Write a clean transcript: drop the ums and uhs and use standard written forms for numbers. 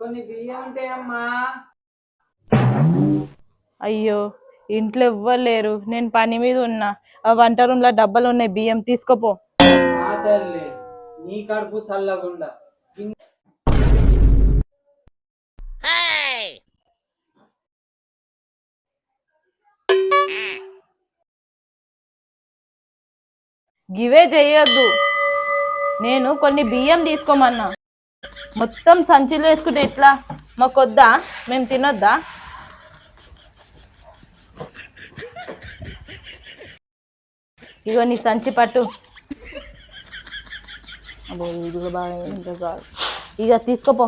కొన్ని బియ్యం ఉంటాయమ్మా. అయ్యో, ఇంట్లో ఎవ్వరు లేరు, నేను పని మీద ఉన్నా. ఆ వంట రూమ్ లో డబ్బాలు ఉన్నాయి, బియ్యం తీసుకోపో. ఆ తల్లి, నీ కడుపు చల్లగుండా. గివే చెయ్యొద్దు, నేను కొన్ని బియ్యం తీసుకోమన్నా. మొత్తం సంచిలో వేసుకుంటే ఎట్లా? మాకొద్దా? మేము తినొద్దా? ఇగో నీ సంచి పట్టు. అబ్బో, ఇది బాగా ఇంకా చాలు. ఇక తీసుకోపో.